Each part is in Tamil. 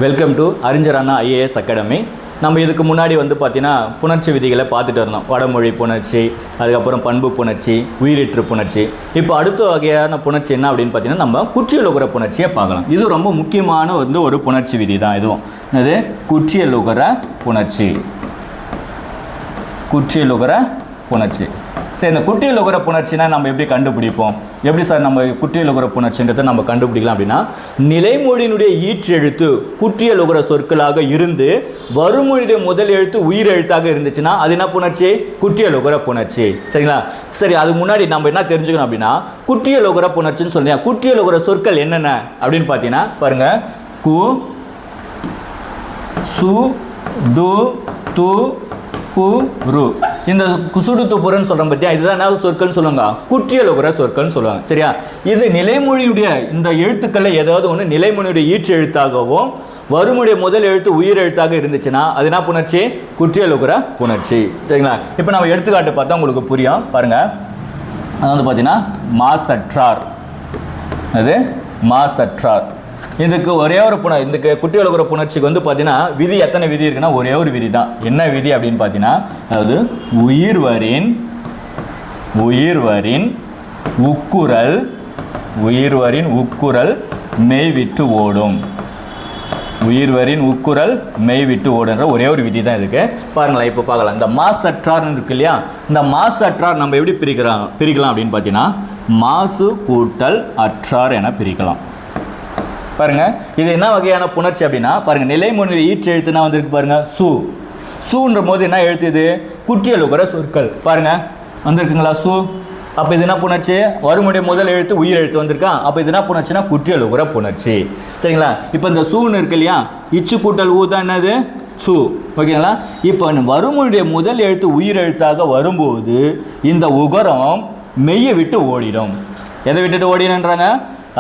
வெல்கம் டு அறிஞர் அண்ணா ஐஏஎஸ் அகாடமி. நம்ம இதுக்கு முன்னாடி வந்து பார்த்தீங்கன்னா புணர்ச்சி விதிகளை பார்த்துட்டு இருந்தோம். வடமொழி புணர்ச்சி, அதுக்கப்புறம் பண்பு புணர்ச்சி, உயிரிற்று புணர்ச்சி. இப்போ அடுத்த வகையான புணர்ச்சி என்ன அப்படின்னு பார்த்தீங்கன்னா நம்ம குற்றியலுகர புணர்ச்சியை பார்க்கலாம். இது ரொம்ப முக்கியமான ஒரு புணர்ச்சி விதி தான். இதுவும் இது குற்றியலுகர புணர்ச்சி. குற்றியலுகர புணர்ச்சி. சரி, இந்த குற்றியலுகர புணர்ச்சினா நம்ம எப்படி கண்டுபிடிப்போம்? எப்படி சார் நம்ம குற்றியலுகர புணர்ச்சின்றதை நம்ம கண்டுபிடிக்கலாம் அப்படின்னா, நிலைமொழியினுடைய ஈற்றெழுத்து குற்றியலுகர சொற்களாக இருந்து வருமொழியுடைய முதல் எழுத்து உயிர் எழுத்தாக இருந்துச்சுன்னா அது என்ன புணர்ச்சி? குற்றியலுகர புணர்ச்சி. சரிங்களா? சரி, அதுக்கு முன்னாடி நம்ம என்ன தெரிஞ்சுக்கணும் அப்படின்னா, குற்றியலுகர புணர்ச்சின்னு சொல்லியா, குற்றியலுகர சொற்கள் என்னென்ன அப்படின்னு பார்த்தீங்கன்னா பாருங்க, கு, சு, டு, து, பு, ரு. இந்த குசுடு துப்புரன்னு சொல்கிறோம் பார்த்தியா, இதுதான் என்ன சொற்கள்னு சொல்லுவாங்க? குற்றியலுகர சொற்கள்னு சொல்லுவாங்க. சரியா? இது நிலைமொழியுடைய இந்த எழுத்துக்களில் ஏதாவது ஒன்று நிலைமொழியுடைய ஈற்று எழுத்தாகவும் வருமுடைய முதல் எழுத்து உயிர் எழுத்தாக இருந்துச்சுன்னா அது என்ன புணர்ச்சி? குற்றியலுகர புணர்ச்சி. சரிங்களா? இப்போ நம்ம எடுத்துக்காட்டு பார்த்தா உங்களுக்கு புரியும். பாருங்க, அது வந்து பார்த்தீங்கன்னா மாசற்றார். அது மாசற்றார். இதுக்கு ஒரே ஒரு இதுக்கு குற்றியலுகர புணர்ச்சிக்கு வந்து பார்த்தீங்கன்னா விதி எத்தனை விதி இருக்குன்னா ஒரே ஒரு விதி தான். என்ன விதி அப்படின்னு பார்த்தீங்கன்னா, அதாவது உயிர்வரின் உக்குரல் மெய் விட்டு ஓடும். உயிர்வரின் உக்குரல் மெய் விட்டு ஓடுன்ற ஒரே ஒரு விதி தான் இதுக்கு. பாருங்களேன், இப்போ பார்க்கலாம். இந்த மாசற்றார்னு இருக்கு இல்லையா, இந்த மாசற்றார் நம்ம எப்படி பிரிக்கலாம் அப்படின்னு பார்த்தீங்கன்னா, மாசு கூட்டல் அற்றார் என பிரிக்கலாம். பாருங்க, இது என்ன வகையான புணர்ச்சி அப்படின்னா, பாருங்க, நிலைமொழி ஈற்று எழுத்துனா வந்துருக்கு பாருங்க, சு. சுன்ற போது என்ன எழுத்து? இது குற்றியலுகர சொற்கள். பாருங்க, வந்திருக்குங்களா சு? அப்போ இது என்ன புணர்ச்சி? வருமுடைய முதல் எழுத்து உயிர் எழுத்து வந்திருக்கா? அப்போ இது என்ன புணர்ச்சினா குற்றியலுகர புணர்ச்சி. சரிங்களா? இப்போ இந்த சூன்னு இருக்கு இல்லையா, இச்சு கூட்டல் ஊ தான் என்னது? சு. ஓகேங்களா? இப்போ வருமுடைய முதல் எழுத்து உயிர் எழுத்தாக வரும்போது இந்த உகரம் மெய்யை விட்டு ஓடிடும். எதை விட்டுட்டு ஓடினன்றாங்க?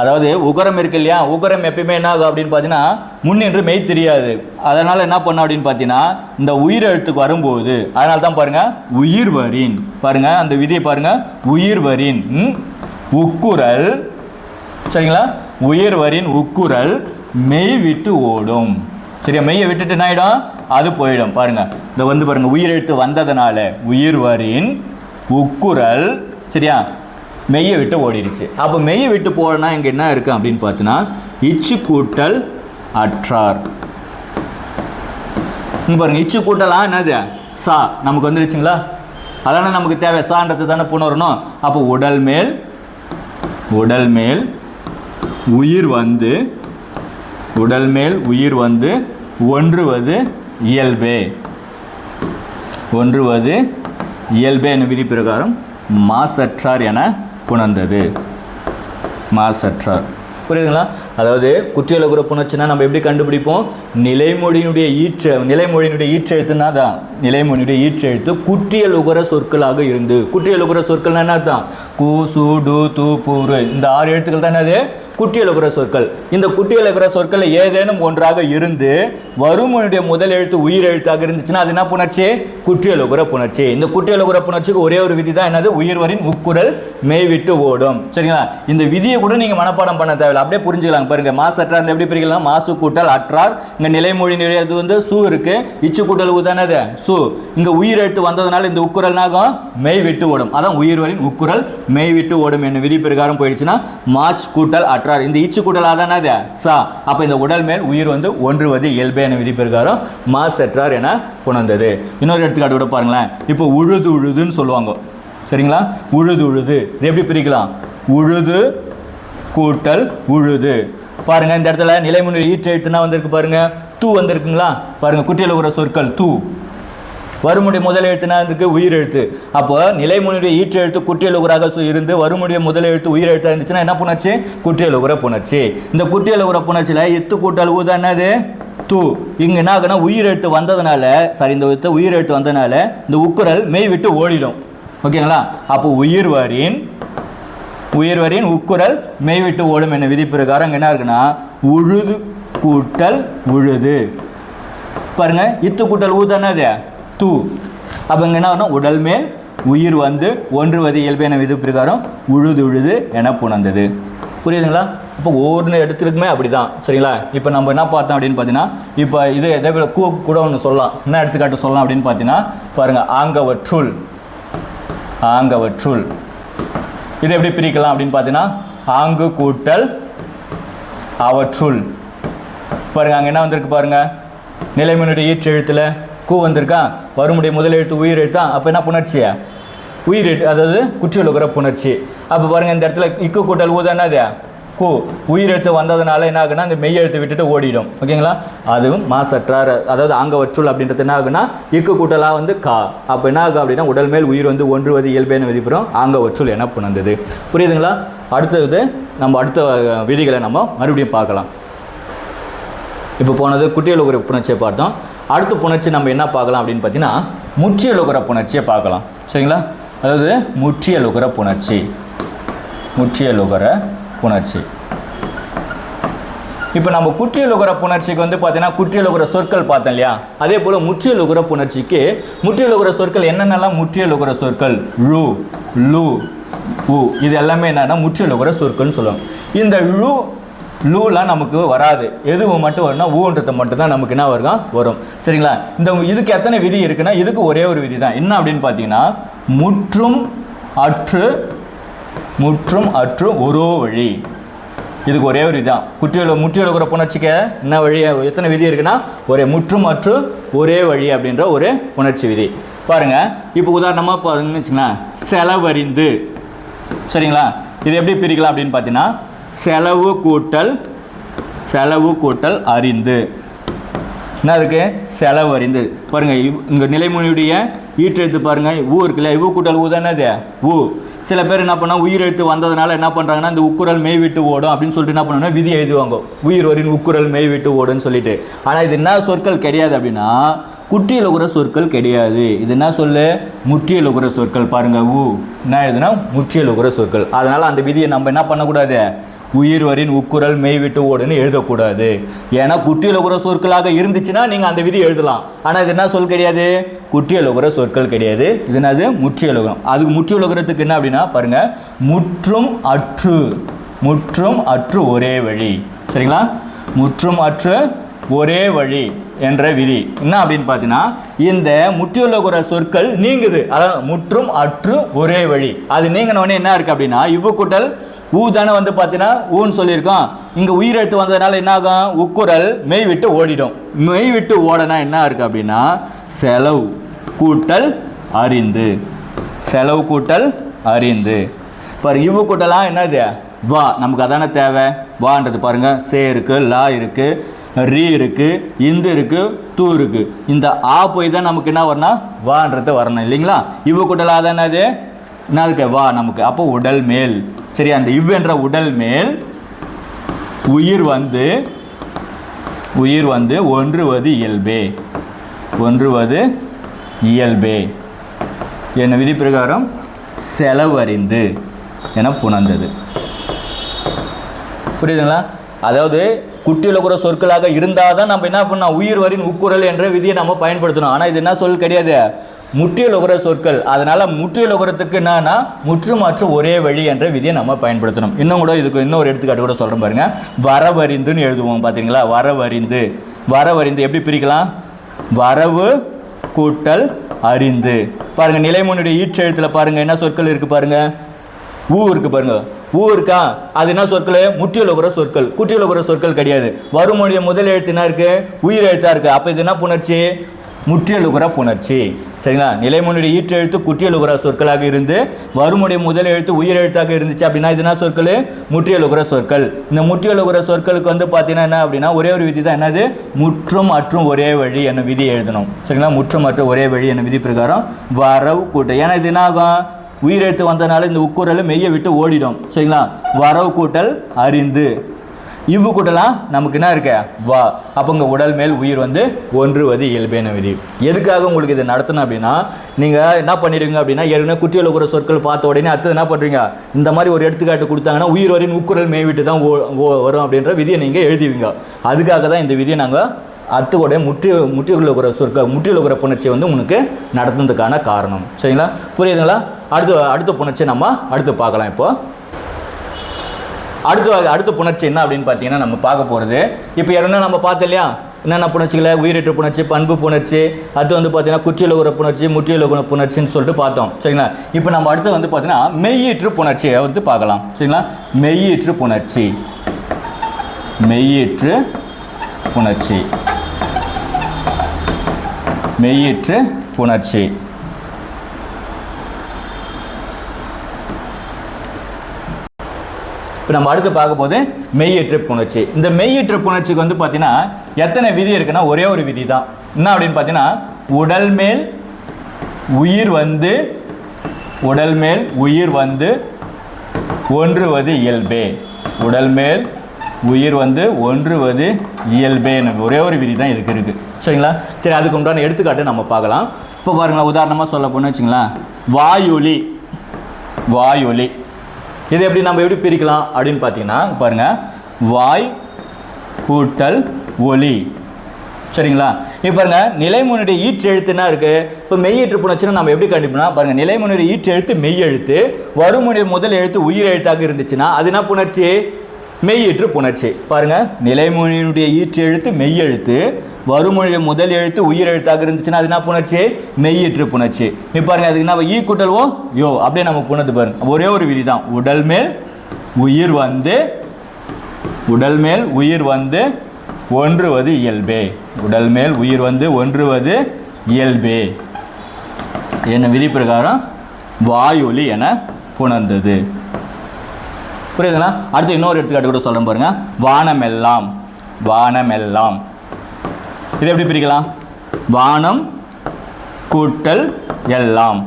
அதாவது உகரம் இருக்கு இல்லையா, உகரம் எப்பயுமே என்ன ஆகும் அப்படின்னு பார்த்தீங்கன்னா முன்னின்று மெய் தெரியாது. அதனால் என்ன பண்ண அப்படின்னு பார்த்தீங்கன்னா, இந்த உயிர் எழுத்துக்கு வரும்போது, அதனால தான் பாருங்க உயிர்வரின், பாருங்க அந்த விதியை பாருங்க, உயிர்வரின் உக்குரல். சரிங்களா? உயிர்வரின் உக்குரல் மெய் விட்டு ஓடும். சரியா? மெய்யை விட்டுட்டு என்ன ஆகிடும்? அது போயிடும். பாருங்க, இந்த வந்து பாருங்க உயிர் எழுத்து வந்ததுனால உயிர்வரின் உக்குரல், சரியா, மெய்யை விட்டு ஓடிடுச்சு. அப்போ மெய்யை விட்டு போனா இங்கே என்ன இருக்கு அப்படின்னு பார்த்தீங்கன்னா, இச்சு கூட்டல் அற்றார். பாருங்க, இச்சு கூட்டலா என்னது? சா. நமக்கு வந்துருச்சுங்களா? அதானே நமக்கு தேவை, சான்றது தானே புணரணும். அப்போ உடல் மேல் உயிர் வந்து ஒன்றுவது இயல்பே என விதி பிரகாரம் மாசற்றார் என புணர்ந்தது. மாசற்றார். புரியுதுங்களா? அதாவது குற்றியலுகர புணர்ச்சினா நம்ம எப்படி கண்டுபிடிப்போம்? நிலைமொழியினுடைய ஈற்றெழுத்துனா தான், நிலைமொழியுடைய ஈற்றெழுத்து குற்றியலுகர சொற்களாக இருந்து, குற்றியலுகர சொற்கள்னா என்ன அர்த்தம்? கு, சு, டு, து, பு, ரு. இந்த 6 எழுத்துக்கள் தான் என்னது? குற்றியலுகர சொற்கள். இந்த குற்றியலுகர சொற்கள் ஏதேனும் ஒன்றாக இருந்து வருமொழியுடைய முதல் எழுத்து உயிர் எழுத்தாக இருந்துச்சுன்னா அது என்ன புணர்ச்சி? குற்றியலுகர புணர்ச்சி. இந்த குற்றியலுகர புணர்ச்சிக்கு ஒரே ஒரு விதி தான், என்னது? உயிர்வரின் உக்குரல் மெய் விட்டு ஓடும். சரிங்களா? இந்த விதியை கூட நீங்க மனப்பாடம் பண்ண தேவையில்லை, அப்படியே புரிஞ்சுக்கலாம். பாருங்க, மாசற்றார் எப்படி பிரிக்கலாம்? மாசு கூட்டல் அற்றார். இங்க நிலைமொழியினுடைய இது வந்து சு இருக்கு, இச்சு கூட்டல் ஊதானது சு. இங்க உயிர் எழுத்து வந்ததுனால இந்த உக்குரல் நாகம் மெய் விட்டு ஓடும். அதான் உயிர்வரின் உக்குரல் மெய் விட்டு ஓடும் என்ன விதி பிரகாரம் போயிடுச்சுன்னா மாச் கூட்டல் அற்றார். இந்த இச்சு கூட்டல் ஆதானது சா. அப்ப இந்த உடல் மேல் உயிர் வந்து ஒன்றுவது இயல்பே என விதி பிரகாரம் மாசற்றார் என புணர்ந்தது. இன்னொரு எடுத்துக்காட்டு கூட பாருங்களேன். இப்போ உழுதுன்னு சொல்லுவாங்க. சரிங்களா? உழுது. இது எப்படி பிரிக்கலாம்? உழுது கூட்டல் உழுது. பாருங்க, இந்த இடத்துல நிலைமொழி ஈற்று எழுத்துனா வந்திருக்கு பாருங்க, தூ வந்திருக்குங்களா? பாருங்க, குற்றியலுகர சொற்கள் தூ. வருமுடைய முதல் எழுத்துனா இருக்கு உயிர் எழுத்து. அப்போ நிலைமொழியுடைய ஈற்று எழுத்து குற்றியலுகராக இருந்து வருமுடைய முதல் எழுத்து உயிர் எழுத்தா இருந்துச்சுன்னா என்ன புணர்ச்சி? குற்றியலுகர புணர்ச்சி. இந்த குற்றியலுகர புணர்ச்சியில இத்து கூட்டல் ஊ தான் என்னது? தூ. இங்க என்ன ஆகுனா உயிர் எழுத்து வந்ததுனால, இந்த உயிர் எழுத்து வந்ததுனால இந்த உக்குரல் மெய் விட்டு ஓடிடும். ஓகேங்களா? அப்போ உயிர்வரின் உக்குரல் மெய் விட்டு ஓடும் என விதி பிரகாரம் என்ன இருக்குன்னா உழுது கூட்டல் உழுது. பாருங்க, இத்து கூட்டல் ஊ தானே அது தூ. அப்போ இங்கே என்ன ஆகணும்? உடல் மேல் உயிர் வந்து ஒன்றுவது இயல்பு என விதி பிரகாரம் உழுது என புணர்ந்தது. புரியுதுங்களா? இப்போ ஒவ்வொரு இடத்துக்குமே அப்படி தான் சரிங்களா. இப்போ நம்ம என்ன பார்த்தோம் அப்படின்னு பார்த்தீங்கன்னா இப்போ இது எதை விட கூட ஒன்று சொல்லலாம். என்ன எடுத்துக்காட்டு சொல்லலாம் அப்படின்னு பார்த்தீங்கன்னா பாருங்கள், ஆங்கவற்றுள் ஆங்கவற்றுள் இது எப்படி பிரிக்கலாம் அப்படின்னு பார்த்தீங்கன்னா ஆங்கு கூட்டல் அவற்றுள். பாருங்கள் அங்கே என்ன வந்திருக்கு பாருங்கள், நிலைமொழியுடைய ஈற்று எழுத்தில் கூ வந்திருக்கா, வருமுடைய முதல் எழுத்து உயிர் எழுத்தா, அப்போ என்ன புணர்ச்சியா உயிர் எழுத்து, அதாவது குற்றியலுகர புணர்ச்சி. அப்போ பாருங்கள் இந்த இடத்துல இக்கு கூட்டல் ஊ தானே அது கூ, உயிர் எழுத்து வந்ததுனால என்ன ஆகுனா அந்த மெய் எழுத்து விட்டுட்டு ஓடிடும் ஓகேங்களா. அதுவும் மாசற்றார், அதாவது ஆங்கவற்றுள் அப்படின்றது என்ன ஆகுனா இக்கு கூட்டலாக வந்து கா, அப்போ என்ன ஆகும் அப்படின்னா உடல் மேல் உயிர் வந்து ஒன்றுவது இயல்பேன விதிப்புறம் ஆங்கவற்றுள் என புணர்ந்தது. புரியுதுங்களா. அடுத்தது நம்ம அடுத்த விதிகளை நம்ம மறுபடியும் பார்க்கலாம். இப்போ போனது குற்றியலுகர புணர்ச்சியை பார்த்தோம். அடுத்த புணர்ச்சி நம்ம என்ன பார்க்கலாம் அப்படின்னு பார்த்தீங்கன்னா முற்றியலுகர புணர்ச்சியை பார்க்கலாம் சரிங்களா. அதாவது முற்றியலுகர புணர்ச்சி, முற்றியலுகர புணர்ச்சி. இப்போ நம்ம குற்றியலுகர புணர்ச்சிக்கு வந்து பார்த்தீங்கன்னா குற்றியலுகர சொற்கள் பார்த்தோம் இல்லையா, அதே போல் முற்றியலுகர புணர்ச்சிக்கு முற்றியலுகர சொற்கள் என்னென்னலாம் முற்றியலுகர சொற்கள் ழு லு உ இது எல்லாமே என்னன்னா முற்றியலுகர சொற்கள்னு சொல்லுவாங்க. இந்த லூலாம் நமக்கு வராது, எதுவும் மட்டும் வரும்னா ஊன்றதை மட்டும் தான் நமக்கு என்ன வரும் சரிங்களா. இந்த இதுக்கு எத்தனை விதி இருக்குன்னா இதுக்கு ஒரே ஒரு விதி தான். என்ன அப்படின்னு பார்த்தீங்கன்னா முற்றும் அற்று ஒரே வழி, இதுக்கு ஒரே ஒரு இதுதான். முற்றியலுகர புணர்ச்சிக்கு என்ன வழி, எத்தனை விதி இருக்குன்னா ஒரே முற்றும் அற்று ஒரே வழி அப்படின்ற ஒரு புணர்ச்சி விதி. பாருங்க இப்போ உதாரணமாக பார்த்தீங்கன்னு வச்சுங்களேன், செலவறிந்து சரிங்களா. இது எப்படி பிரிக்கலாம் அப்படின்னு பார்த்தீங்கன்னா செலவு கூட்டல் அறிந்து என்ன இருக்கு, செலவு அறிந்து. பாருங்க இங்கே நிலைமொழியுடைய ஈற்றெழுத்து பாருங்க ஊ இருக்குல்ல, இவு கூட்டல் ஊ தானே அது ஊ. சில பேர் என்ன பண்ணால் உயிர் எழுத்து வந்ததுனால என்ன பண்ணுறாங்கன்னா இந்த உக்குரல் மெய் விட்டு ஓடும் அப்படின்னு சொல்லிட்டு என்ன பண்ணுவாங்கன்னா விதி எழுதுவாங்க, உயிர் வரின் உக்குரல் மெய் விட்டு ஓடுன்னு சொல்லிட்டு. ஆனால் இது என்ன சொற்கள் கிடையாது அப்படின்னா குற்றியலுகர சொற்கள் கிடையாது. இது என்ன சொல்லு, முற்றியலுகர சொற்கள். பாருங்க ஊ என்ன எழுதுனா முற்றியலுகர சொற்கள். அதனால அந்த விதியை நம்ம என்ன பண்ணக்கூடாது, உயிர் வரின் உக்குரல் மெய் விட்டு ஓடுன்னு எழுதக்கூடாது. ஏன்னா குற்றியலுகர சொற்களாக இருந்துச்சுன்னா நீங்கள் அந்த விதி எழுதலாம். ஆனால் இது என்ன சொல் கிடையாது, குற்றியலுகர சொற்கள் கிடையாது. இது என்னது முற்றியலுகரம். அதுக்கு முற்றியலுகரத்துக்கு என்ன அப்படின்னா பாருங்க முற்றும் அற்று ஒரே வழி சரிங்களா. முற்றும் அற்று ஒரே வழி என்ற விதி என்ன அப்படின்னு பார்த்தீங்கன்னா இந்த முற்றியலுகர சொற்கள் நீங்குது. அதாவது முற்றும் அற்று ஒரே வழி அது நீங்கினோடனே என்ன இருக்கு அப்படின்னா இவ்வு கூட்டல் ஊ தானே வந்து பார்த்தீங்கன்னா ஊன்னு சொல்லியிருக்கோம். இங்கே உயிரெழுத்து வந்ததுனால என்ன ஆகும், உக்குரல் மெய் விட்டு ஓடிடும். மெய் விட்டு ஓடனா என்ன இருக்கு அப்படின்னா செலவு கூட்டல் அறிந்து, செலவு கூட்டல் அறிந்து. பாரு இவ்வு கூட்டலாம் என்னது வா, நமக்கு அதான தேவை. வான்றது பாருங்க சே இருக்கு, லா இருக்கு, ரீ இருக்கு, இந்து இருக்கு, தூ இருக்கு. இந்த ஆ போய் தான் நமக்கு என்ன வரணும், வான்றது வரணும் இல்லைங்களா. இவ்வு கூட்டலா தானே அது என்ன இருக்கு வா நமக்கு. அப்போ உடல் மேல் சரி, அந்த இவ்வென்ற உடல் மேல் உயிர் வந்து ஒன்றுவது இயல்பே என்ன விதி பிரகாரம் செலவறிந்து என புணர்ந்தது. புரியுதுங்களா. அதாவது குற்றியலுகர சொற்களாக இருந்தால் தான் நம்ம என்ன பண்ணோம் உயிர் வரின் உக்குரல் என்ற விதியை நம்ம பயன்படுத்தணும். ஆனால் இது என்ன சொல் கிடையாது, முற்றியலுகர சொற்கள். அதனால முற்றியலுகரத்துக்கு என்னன்னா முற்றும் அற்று ஒரே வழி என்ற விதியை நம்ம பயன்படுத்தணும். இன்னும் கூட இதுக்கு இன்னொரு எடுத்துக்காட்டு கூட சொல்கிறேன் பாருங்க. வரவறிந்துன்னு எழுதுவோம் பார்த்தீங்களா. வரவறிந்து எப்படி பிரிக்கலாம், வரவு கூட்டல் அறிந்து. பாருங்க நிலைமொழியுடைய ஈற்றெழுத்தில் பாருங்க என்ன சொற்கள் இருக்கு பாருங்க, ஊ இருக்கு பாருங்க. ஊ இருக்கா, அது என்ன சொற்கள், முற்றியலுகர சொற்கள். குற்றியலுகர சொற்கள் கிடையாது. வருமொழிய முதல் எழுத்து என்ன இருக்கு, உயிர் எழுத்தா இருக்கு. அப்போ இது என்ன புணர்ச்சி, முற்றியலுகர புணர்ச்சி சரிங்களா. நிலைமொழியுடைய ஈற்றெழுத்து குற்றியலுகர சொற்களாக இருந்து வருமுடைய முதல் எழுத்து உயிர் எழுத்தாக இருந்துச்சு அப்படின்னா இது என்ன சொற்கள், முற்றியலுகர சொற்கள். இந்த முற்றியலுகர சொற்களுக்கு வந்து பார்த்தீங்கன்னா என்ன அப்படின்னா ஒரே ஒரு விதி தான், என்னது முற்றும் அற்றும் ஒரே வழி என்ன விதி எழுதணும் சரிங்களா. முற்றும் அற்ற ஒரே வழி என்ன விதி பிரகாரம் வரவு கூட்டல். ஏன்னா இது என்ன ஆகும், உயிரெழுத்து வந்ததுனால இந்த உக்குரல் மெய்யை விட்டு ஓடிடும் சரிங்களா. வரவு கூட்டல் அறிந்து. இவ்வு கூட்டலாம் நமக்கு என்ன இருக்க வா. அப்போ உங்கள் உடல் மேல் உயிர் வந்து ஒன்றுவது இயல்பேன விதி. எதுக்காக உங்களுக்கு இதை நடத்தணும் அப்படின்னா நீங்கள் என்ன பண்ணிடுங்க அப்படின்னா ஏற்கனவே குற்றியலுகர சொற்கள் பார்த்த உடனே அடுத்து என்ன பண்ணுறீங்க, இந்த மாதிரி ஒரு எடுத்துக்காட்டு கொடுத்தாங்கன்னா உயிர் வரின் உக்குரல் மெய் விட்டு தான் வரும் அப்படின்ற விதியை நீங்கள் எழுதிவிங்க. அதுக்காக தான் இந்த விதியை நாங்கள் அத்துடைய முற்றியலுகர சொற்கள் முற்றியலுகர புணர்ச்சியை வந்து உங்களுக்கு நடத்துனதுக்கான காரணம் சரிங்களா. புரியுதுங்களா. அடுத்த புணர்ச்சியை நம்ம அடுத்து பார்க்கலாம். இப்போ அடுத்த புணர்ச்சி என்ன அப்படின்னு பார்த்தீங்கன்னா நம்ம பார்க்க போகிறது இப்போ ஏன்னா நம்ம பார்த்தோம் இல்லையா என்னென்ன புணர்ச்சிகளை உயிரீற்று புணர்ச்சி, பண்பு புணர்ச்சி, அது வந்து பார்த்தீங்கன்னா குற்றியலுகர புணர்ச்சி, முற்றியலுகர புணர்ச்சின்னு சொல்லிட்டு பார்த்தோம். சரிங்களா? இப்போ நம்ம அடுத்து வந்து பார்த்தீங்கன்னா மெய்யீற்று புணர்ச்சியை வந்து பார்க்கலாம். சரிங்களா? மெய்யீற்று புணர்ச்சி, மெய்யீற்று புணர்ச்சி, மெய்யீற்று புணர்ச்சி. இப்போ நம்ம அடுத்து பார்க்க போது மெய்யீற்று புணர்ச்சி. இந்த மெய்யீற்று புணர்ச்சிக்கு வந்து பார்த்தீங்கன்னா எத்தனை விதி இருக்குன்னா ஒரே ஒரு விதி தான். என்ன அப்படின்னு பார்த்தீங்கன்னா உடல் மேல் உயிர் வந்து, உடல் மேல் உயிர் வந்து ஒன்றுவது இயல்பே, உடல் மேல் உயிர் வந்து ஒன்றுவது இயல்பேன்னு ஒரே ஒரு விதி தான் இதுக்கு இருக்குது. சரிங்களா? சரி, அதுக்கு உண்டான எடுத்துக்காட்டு நம்ம பார்க்கலாம். இப்போ பாருங்களேன், உதாரணமாக சொல்ல போன்னு வச்சுங்களேன், வாயொலி, வாயொலி இது எப்படி நம்ம எப்படி பிரிக்கலாம் அப்படின்னு பார்த்தீங்கன்னா பாருங்கள், வாய் கூட்டல் ஒலி. சரிங்களா? இப்போ பாருங்க, நிலைமொழியுடைய ஈற்று எழுத்து என்ன இருக்குது? இப்போ மெய்யீற்று புணர்ச்சினா நம்ம எப்படி கண்டுபிடினா பாருங்கள், நிலைமொழியுடைய ஈற்று எழுத்து மெய் எழுத்து, வருமுடைய முதல் எழுத்து உயிர் எழுத்தாக இருந்துச்சுன்னா அது என்ன புணர்ச்சி? மெய்யீற்று புணர்ச்சி. பாருங்க, நிலைமொழியினுடைய ஈற்று எழுத்து மெய் எழுத்து, வருமொழிய முதல் எழுத்து உயிர் எழுத்தாக இருந்துச்சுன்னா அது என்ன புணர்ச்சி? மெய்யீற்று புணர்ச்சி. இப்போ பாருங்க, அதுக்கு என்ன ஈ கூட்டல் ஓ யோ அப்படியே நம்ம புணர்ந்து பாருங்க. ஒரே ஒரு விதி தான், உடல் மேல் உயிர் வந்து, உடல் மேல் உயிர் வந்து ஒன்றுவது இயல்பே, உடல் மேல் உயிர் வந்து ஒன்றுவது இயல்பே என்ன விதி பிரகாரம் வாயொலி என புணர்ந்தது. புரியுதுங்களா? அடுத்து இன்னொரு எடுத்துக்காட்டு கூட சொல்கிறேன் பாருங்க, வானமெல்லாம், வானமெல்லாம் இது எப்படி பிரிக்கலாம்? வானம் கூட்டல் எல்லாம்.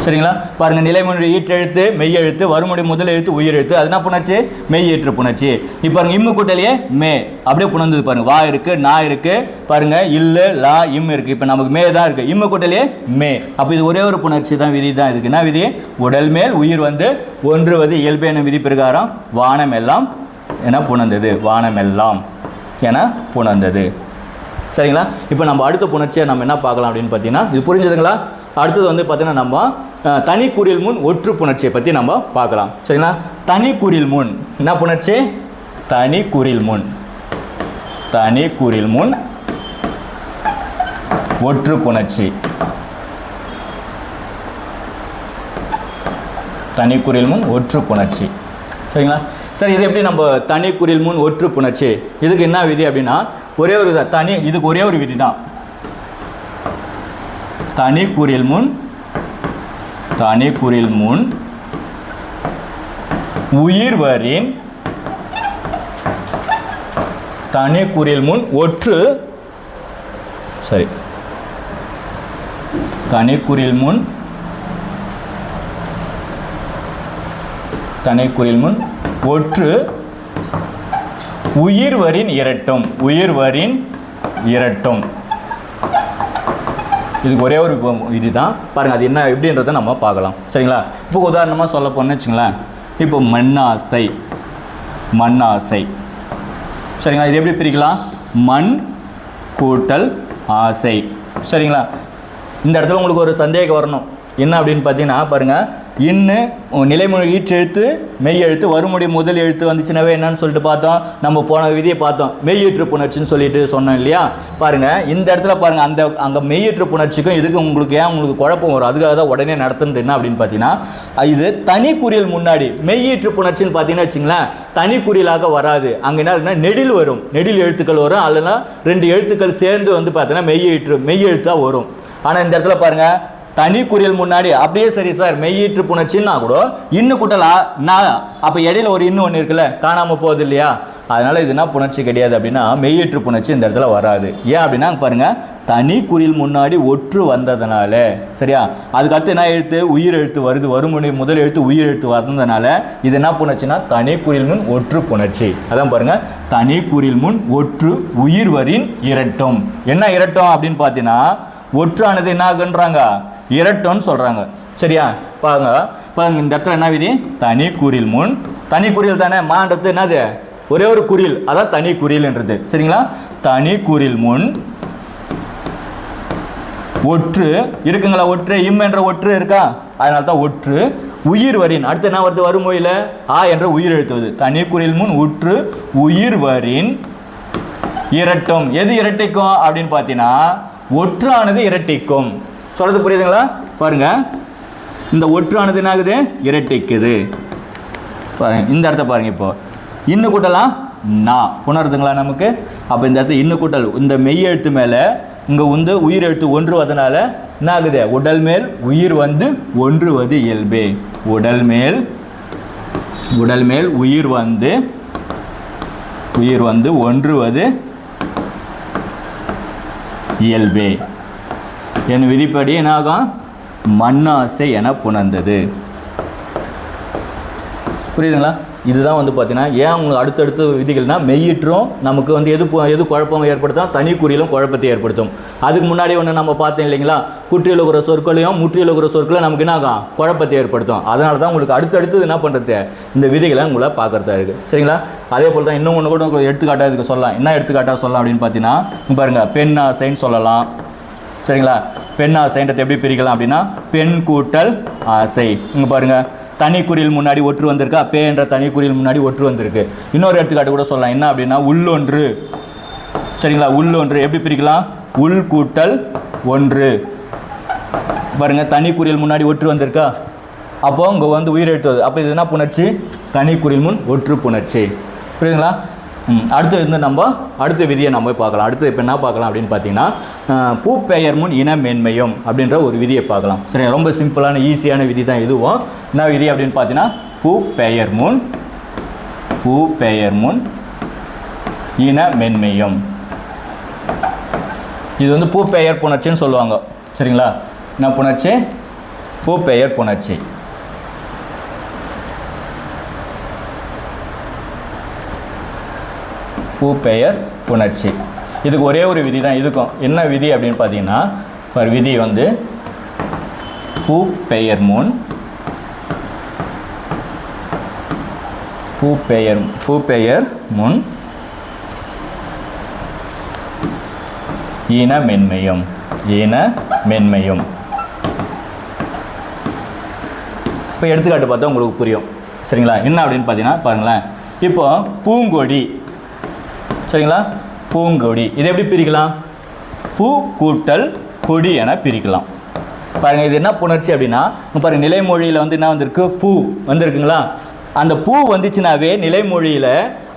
சரிங்களா? பாருங்க, நிலைமொழியுடைய ஈற்றெழுத்து மெய் எழுத்து, வருமுடைய முதல் எழுத்து உயிர் எழுத்து, அது என்ன புணர்ச்சி? மெய்யீற்று புணர்ச்சி. இப்போ பாருங்க, இம்மு கூட்டலையே மே அப்படியே புணர்ந்தது பாருங்க, வா இருக்கு, நா இருக்கு, பாருங்க இல்லு லா இம் இருக்கு, இப்போ நமக்கு மே தான் இருக்கு, இம்மு கூட்டலையே மே. அப்போ இது ஒரே ஒரு புணர்ச்சி தான், விதி தான். இதுக்கு என்ன விதி? உடல் மேல் உயிர் வந்து ஒன்றுவது இயல்பு என விதி பிரகாரம் வானம் எல்லாம் என புணர்ந்தது, வானம் எல்லாம் என புணர்ந்தது. சரிங்களா? இப்போ நம்ம அடுத்த புணர்ச்சியை நம்ம என்ன பார்க்கலாம் அப்படின்னு பார்த்தீங்கன்னா, இது புரிஞ்சதுங்களா? அடுத்தது வந்து பார்த்தீங்கன்னா நம்ம தனி குறில் முன் ஒற்று புணர்ச்சியை பற்றி நம்ம பார்க்கலாம். சரிங்களா? தனி குறில் முன் என்ன புணர்ச்சி? தனி குறில் முன், தனி குறில் முன் ஒற்று புணர்ச்சி, தனி குறில் முன் ஒற்று புணர்ச்சி. சரிங்களா? சரி, இது எப்படி நம்ம தனி குறில் முன் ஒற்று புணர்ச்சி, இதுக்கு என்ன விதி அப்படின்னா ஒரே ஒரு தனி, இதுக்கு ஒரே ஒரு விதி தான், தனி குறில் முன், தனி குறில் முன் உயிர் வரின், தனி குறில் முன் ஒற்று, சரி, தனி குறில் முன், தனி குறில் முன் ஒற்று உயிர் வரின் இரட்டும், உயிர் வரின் இரட்டும். இதுக்கு ஒரே ஒரு இதுதான் பாருங்க, அது என்ன எப்படின்றத நம்ம பார்க்கலாம். சரிங்களா? இப்போ உதாரணமாக சொல்ல போன்னு வச்சுங்களேன், இப்போ மண்ணாசை, மண்ணாசை. சரிங்களா? இது எப்படி பிரிக்கலாம்? மண் கூட்டல் ஆசை. சரிங்களா? இந்த இடத்துல உங்களுக்கு ஒரு சந்தேகம் வரணும், என்ன அப்படின்னு பார்த்தீங்கன்னா பாருங்கள், இன்னு நிலைமொழி ஈற்றெழுத்து மெய் எழுத்து, வருமுடி முதல் எழுத்து வந்துச்சுனாவே என்னன்னு சொல்லிட்டு பார்த்தோம், நம்ம போன விதியை பார்த்தோம், மெய்யீற்று புணர்ச்சின்னு சொல்லிட்டு சொன்னோம் இல்லையா? பாருங்கள், இந்த இடத்துல பாருங்கள், அங்கே மெய்யீற்று புணர்ச்சிக்கும் இதுக்கு உங்களுக்கு ஏன் உங்களுக்கு குழப்பம் வரும், அதுக்காக தான் உடனே நடத்துனது என்ன அப்படின்னு பார்த்தீங்கன்னா, இது தனி குறியல் முன்னாடி மெய்யீற்று புணர்ச்சின்னு பார்த்தீங்கன்னா வச்சுங்களேன், தனி குறியலாக வராது, அங்கே என்ன இருக்குன்னா நெடில் வரும், நெடில் எழுத்துக்கள் வரும், அல்லனா ரெண்டு எழுத்துக்கள் சேர்ந்து வந்து பார்த்தீங்கன்னா மெய் எழுத்தாக வரும். ஆனால் இந்த இடத்துல பாருங்கள், தனி குறியல் முன்னாடி அப்படியே சரி சார் மெய்யீற்று புணர்ச்சின்னா கூட இன்னு கூட்டலா நான், அப்போ இடையில ஒரு இன்னும் ஒன்று இருக்குல்ல, காணாமல் போகுது இல்லையா? அதனால் இதுனா புணர்ச்சி கிடையாது அப்படின்னா மெய்யீற்று புணர்ச்சி இந்த இடத்துல வராது. ஏன் அப்படின்னா பாருங்கள், தனி குறியல் முன்னாடி ஒற்று வந்ததுனால, சரியா? அதுக்கடுத்து என்ன எழுத்து? உயிர் எழுத்து வருது, வருமுனை முதல் எழுத்து உயிர் எழுத்து வந்ததுனால இது என்ன புணர்ச்சினா தனி குறியல் முன் ஒற்று புணர்ச்சி. அதான் பாருங்கள், தனி குறியல் முன் ஒற்று உயிர் வரின் இரட்டும். என்ன இரட்டும் அப்படின்னு பார்த்தீங்கன்னா, ஒற்றானது என்ன ஆகுன்றாங்க? இரட்டம்னு சொல்கிறாங்க. சரியா? பாருங்க, பாருங்க இந்த இடத்துல என்ன விதி? தனி குறில் முன், தனி குறில் தானே, மான்றது என்னது? ஒரே ஒரு குறில், அதான் தனி குறில்ன்றது. சரிங்களா? தனி குறில் முன் ஒற்று இருக்குங்களா? ஒற்று இம் என்ற ஒற்று இருக்கா? அதனால தான் ஒற்று உயிர் வரின் அடுத்து என்ன வருது வருமொழியில் ஆ என்ற உயிர் எழுத்துவது தனிக்குறில் முன் உற்று உயிர் வரின் இரட்டும் எது இரட்டிக்கும் அப்படின்னு பார்த்தீங்கன்னா ஒற்றானது இரட்டிக்கும். சொல்றது புரியுதுங்களா? பாருங்க இந்த ஒற்றானது என்ன ஆகுது இரட்டிக்குது. பாருங்க இந்த இடத்த பாருங்க. இப்போ இன்னும் கூட்டலாம் நான் புணருதுங்களா நமக்கு? அப்போ இந்த இடத்துல இன்னும் கூட்டல் இந்த மெய் எழுத்து மேலே இங்கே வந்து உயிர் எழுத்து ஒன்றுவதனால என்ன ஆகுது உடல் மேல் உயிர் வந்து ஒன்றுவது இயல்பே. உடல் மேல் உயிர் வந்து ஒன்றுவது இயல்பே. என் விதிப்படி என்னாகும் மண்ணாசை என புணர்ந்தது. புரியுதுங்களா? இதுதான் வந்து பார்த்தீங்கன்னா ஏன் உங்களுக்கு அடுத்தடுத்த விதிகள்னா மெய்யிற்றும் நமக்கு வந்து எது குழப்பம் ஏற்படுத்தும் தனிக்குறியிலும் குழப்பத்தை ஏற்படுத்தும். அதுக்கு முன்னாடி ஒன்று நம்ம பார்த்தோம் இல்லைங்களா? குற்றியலுகிற சொற்களையும் முற்றியலுகிற சொற்களையும் நமக்கு என்ன ஆகும் குழப்பத்தை ஏற்படுத்தும். அதனால தான் உங்களுக்கு அடுத்தடுத்து என்ன பண்ணுறது இந்த விதிகளை உங்களை பார்க்குறதா இருக்குது. சரிங்களா? அதே போல் தான் இன்னும் ஒன்று கூட எடுத்துக்காட்டாக இதுக்கு சொல்லலாம். என்ன எடுத்துக்காட்டாக சொல்லலாம் அப்படின்னு பார்த்தீங்கன்னா பாருங்கள் பெண் ஆசைன்னு சொல்லலாம். சரிங்களா? பெண் ஆசைன்றது எப்படி பிரிக்கலாம் அப்படின்னா பெண் கூட்டல் ஆசை. இங்கே பாருங்கள் தனிக்குறியில் முன்னாடி ஒற்று வந்திருக்கா? பே என்ற தனிக்குறியில் முன்னாடி ஒற்று வந்திருக்கு. இன்னொரு எடுத்துக்காட்டு கூட சொல்லலாம். என்ன அப்படின்னா உள்ளொன்று. சரிங்களா? உள்ளொன்று எப்படி பிரிக்கலாம்? உள் கூட்டல் ஒன்று. பாருங்க தனிக்குறியில் முன்னாடி ஒற்று வந்திருக்கா? அப்போ இங்கே வந்து உயிர் எழுத்துவது. அப்போ இது என்ன புணர்ச்சி? தனிக்குறியில் முன் ஒற்று புணர்ச்சி. புரியுதுங்களா? அடுத்து வந்து நம்ம அடுத்த விதியை நம்ம பார்க்கலாம். அடுத்து இப்போ என்ன பார்க்கலாம் அப்படின்னு பார்த்தீங்கன்னா பூ பெயர் முன் இன மேன்மையும் அப்படின்ற ஒரு விதியை பார்க்கலாம். சரி, ரொம்ப சிம்பிளான ஈஸியான விதி தான் இதுவும். என்ன விதி அப்படின்னு பார்த்தீங்கன்னா பூ பெயர் முன் இன மென்மையும். இது வந்து பூ பெயர் புணர்ச்சின்னு சொல்லுவாங்க. சரிங்களா? என்ன புணர்ச்சி? பூ பெயர் புணர்ச்சி. பூ பெயர் புணர்ச்சி. இதுக்கு ஒரே ஒரு விதி தான் இதுக்கும். என்ன விதி அப்படின்னு பார்த்தீங்கன்னா ஒரு விதி வந்து பூ பெயர் முன் ஈன மென்மையும். இப்போ எடுத்துக்காட்டு பார்த்தா உங்களுக்கு புரியும். சரிங்களா? என்ன அப்படின்னு பார்த்தீங்கன்னா பாருங்களேன். இப்போ பூங்கொடி. சரிங்களா? பூங்கொடி இது எப்படி பிரிக்கலாம்? பூ கூட்டல் கொடி என பிரிக்கலாம். பாருங்க இது என்ன புணர்ச்சி அப்படின்னா பாருங்க நிலைமொழியில் வந்து என்ன வந்திருக்கு? பூ வந்திருக்குங்களா? அந்த பூ வந்துச்சுனாவே நிலைமொழியில்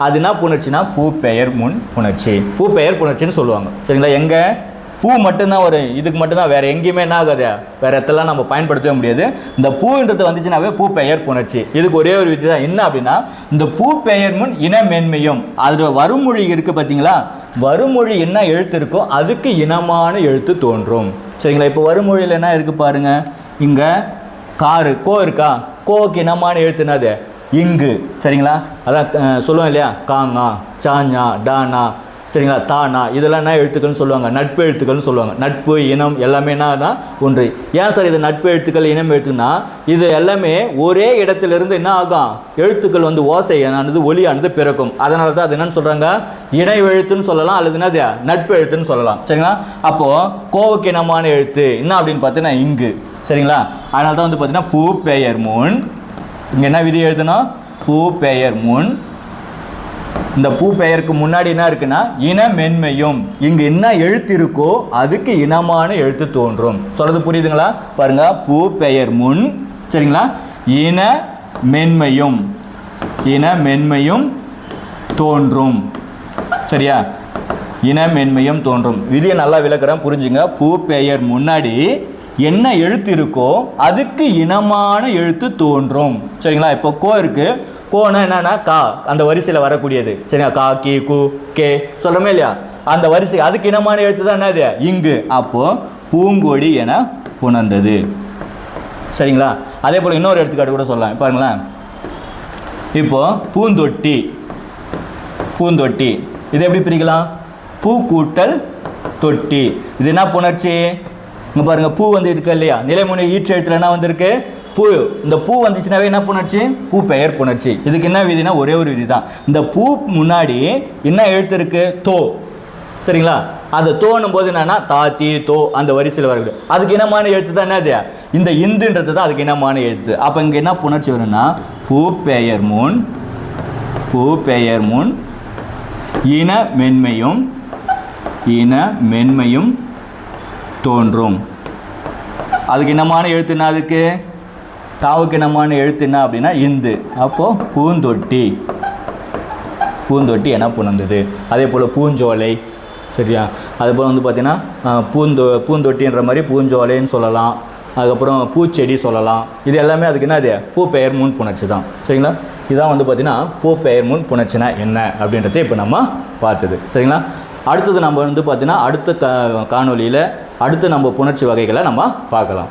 அது என்ன புணர்ச்சினா பூ பெயர் முன் புணர்ச்சி. பூ பெயர் புணர்ச்சின்னு சொல்லுவாங்க. சரிங்களா? எங்கே பூ மட்டும்தான் ஒரு இதுக்கு மட்டும்தான், வேறு எங்கேயுமே என்ன ஆகாது, வேறு இடத்துலாம் நம்ம பயன்படுத்தவே முடியாது. இந்த பூன்றது வந்துச்சுனாவே பூ பெயர் புணர்ச்சி. இதுக்கு ஒரே ஒரு விதி தான். என்ன அப்படின்னா இந்த பூ பெயர் முன் இன மேன்மையும். அதில் வருமொழி இருக்குது பார்த்தீங்களா? வருமொழி என்ன எழுத்து இருக்கோ அதுக்கு இனமான எழுத்து தோன்றும். சரிங்களா? இப்போ வருமொழியில் என்ன இருக்குது பாருங்கள். இங்கே காரு கோ இருக்கா? கோவுக்கு இனமான எழுத்துனாது இங்கு. சரிங்களா? அதான் சொல்லுவோம் இல்லையா? காங்கா சாஞ்சா டானா. சரிங்களா? தானா இதெல்லாம் என்ன எழுத்துக்கள்னு சொல்லுவாங்க? நட்பு எழுத்துக்கள்னு சொல்லுவாங்க. நட்பு இனம் எல்லாமே என்ன ஒன்று. ஏன் சார் இது நட்பு எழுத்துக்கள் இனம் எழுத்துன்னா இது எல்லாமே ஒரே இடத்திலிருந்து என்ன ஆகும் எழுத்துக்கள் வந்து ஓசையானது ஒலியானது பிறக்கும். அதனால தான் அது என்னன்னு சொல்கிறாங்க இணை எழுத்துன்னு சொல்லலாம் அல்லது என்னது நட்பு எழுத்துன்னு சொல்லலாம். சரிங்களா? அப்போது கோவுக்கு இனமான எழுத்து என்ன அப்படின்னு பார்த்தீங்கன்னா இங்கு. சரிங்களா? அதனால தான் வந்து பார்த்தீங்கன்னா பூ பெயர் முன் இங்கே என்ன விதி எழுதுனா பூ பெயர் முன். இந்த பூ பெயருக்கு முன்னாடி என்ன இருக்குன்னா இன மென்மையும். இங்கு என்ன எழுத்து இருக்கோ அதுக்கு இனமான எழுத்து தோன்றும். சொல்றது புரியுதுங்களா? பாருங்க பூ பெயர் முன். சரிங்களா? இன மென்மையும் தோன்றும். சரியா? இன மென்மையும் தோன்றும். விதியை நல்லா விளக்குறேன் புரிஞ்சுங்க. பூ பெயர் முன்னாடி என்ன எழுத்து இருக்கோ அதுக்கு இனமான எழுத்து தோன்றும். சரிங்களா? இப்போ கோ இருக்கு. கோனா என்னன்னா கா அந்த வரிசையில் வரக்கூடியது. சரிங்களா? கா கி கு கே சொல்கிறோமே இல்லையா? அந்த வரிசை அதுக்கு இனமான எழுத்து தான் என்னது இங்கு. அப்போ பூங்கொடி என புணர்ந்தது. சரிங்களா? அதே போல் இன்னொரு எடுத்துக்காட்டு கூட சொல்லலாம். பாருங்களேன். இப்போ பூந்தொட்டி இது எப்படி பிரிக்கலாம்? பூ கூட்டல் தொட்டி. இது என்ன புணர்ச்சி? இங்கே பாருங்கள் பூ வந்து இருக்கு இல்லையா? நிலைமொழி ஈற்று எழுத்துல என்ன வந்திருக்கு? பூ. இந்த பூ வந்துச்சுனாவே என்ன புணர்ச்சி? பூ பெயர் புணர்ச்சி. இதுக்கு என்ன விதினா ஒரே ஒரு விதி தான். இந்த பூ முன்னாடி என்ன எழுத்து இருக்கு? தோ. சரிங்களா? அதை தோணும் போது என்னன்னா தா தீ தோ அந்த வரிசையில் வருது. அதுக்கு இனமான எழுத்து தான் என்னது? இந்த இந்துன்றது தான் அதுக்கு இனமான எழுத்து. அப்போ இங்கே என்ன புணர்ச்சி வரும்னா பூ பெயர் முன் இன மென்மையும் தோன்றும். அதுக்கு இனமான எழுத்துனா அதுக்கு தாவுக்கு இனமான எழுத்து என்ன அப்படின்னா இந்து. அப்போது பூந்தொட்டி என புணர்ந்தது. அதே போல் பூஞ்சோலை, சரியா? அதுபோல் வந்து பார்த்தீங்கன்னா பூந்தொட்டின்ற மாதிரி பூஞ்சோலைன்னு சொல்லலாம். அதுக்கப்புறம் பூச்செடி சொல்லலாம். இது எல்லாமே அதுக்கு என்னது? பூ பெயர் முன் புணர்ச்சி தான். சரிங்களா? இதான் வந்து பார்த்தீங்கன்னா பூ பெயர் முன் புணர்ச்சினா என்ன அப்படின்றத இப்போ நம்ம பார்த்தது. சரிங்களா? அடுத்தது நம்ம வந்து பார்த்தீங்கன்னா அடுத்த காணொலியில் அடுத்து நம்ம புணர்ச்சி வகைகளை நம்ம பார்க்கலாம்.